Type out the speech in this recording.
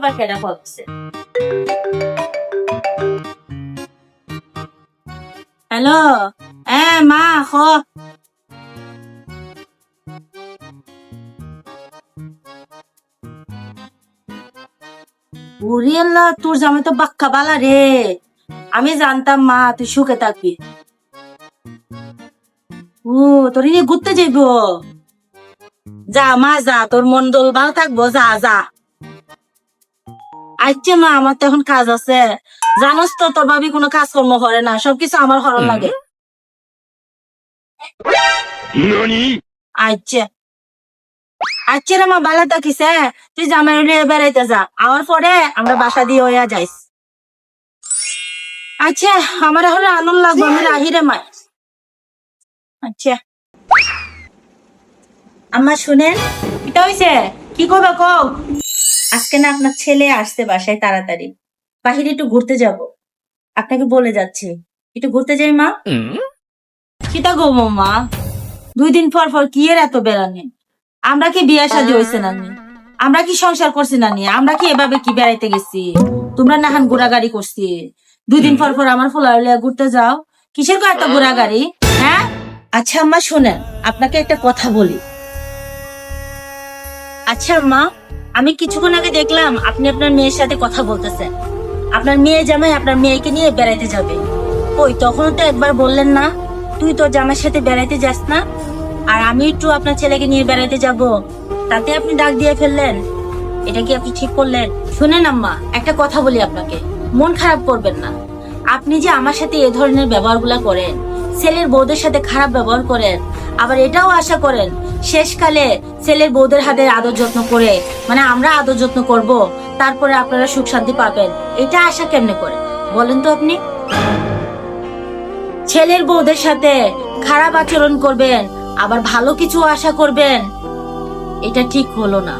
আবার কেডা করছে? হ্যালো, মা খ। ওরে আল্লাহ, তোর জামাই তো বাক্কা বালা রে। আমি জানতাম মা তুই সুখে থাকবি। ও, তোর নিয়ে ঘুরতে যাইব? যা মা যা, তোর মন দোল ভালো থাকবো, যা যা। আচ্ছা মা, আমার তো এখন কাজ আছে। জানোস তো তোর ভাবি কোনো কাজকর্ম করে না, সবকিছু আমার হরণ লাগে। আচ্ছা আচ্ছা রে মা, ভালো থাকিস। তুই জামাই নিয়ে বেড়াইতে যা, আওয়ার পরে আমরা বাসা দিয়ে হইয়া যাইস। আচ্ছা, আমার এখন আনন্দ লাগবে, আমি রাহি রে মা। আচ্ছা আম্মা শুনেন, এটা হইছে কি করবা কও? আজকে না আপনার ছেলে আসতে বাসায় তাড়াতাড়ি, বাহিরে একটু ঘুরতে যাব। আপনাকে বলে যাচ্ছি, একটু ঘুরতে যাই মা। কিতা গো মা, 2 দিন পর পর কি এর এত বেড়ানি? আমরা কি বিয়ে শাদী হয়েছে না নি? আমরা কি সংসার করছি না নি? আমরা কি এভাবে কি বেড়াইতে গেছি? তোমরা নাহান ঘোরাগাড়ি করছি। 2 দিন পর পর আমার ফোলা ঘুরতে যাও, কিসের কো এত ঘোরাগাড়ি? হ্যাঁ আচ্ছা আম্মা শোনেন, আপনাকে একটা কথা বলি। আচ্ছা আম্মা, আমি কিছুক্ষণ আগে দেখলাম আপনি আপনার মেয়ের সাথে কথা বলতেছেন। আপনার মেয়ে জামাই আপনার মেয়েকে নিয়ে বেড়াইতে যাবে। ওই তখন তো একবার বললেন না তুই তোর জামাইয়ের সাথে বেড়াইতে যাস না, আর আমি একটু আপনার ছেলেকে নিয়ে বেড়াইতে যাব, তাতে আপনি ডাক দিয়ে ফেললেন। এটা কি আপনি ঠিক করলেন? শুনেন আম্মা, একটা কথা বলি আপনাকে, মন খারাপ করবেন না। আপনি যে আমার সাথে এ ধরনের ব্যবহারগুলা করেন, ছেলের বউদের সাথে খারাপ ব্যবহার করেন, আবার এটাও আশা করেন শেষকালে ছেলের বউদের হাতে আদর যত্ন করে, মানে আমরা আদর যত্ন করব, তারপরে আপনারা সুখ শান্তি পাবেন, এটা আশা কেমনে করেন বলেন তো আপনি? ছেলের বউদের সাথে খারাপ আচরণ করবেন, আবার ভালো কিছু আশা করবেন, এটা ঠিক হলো না।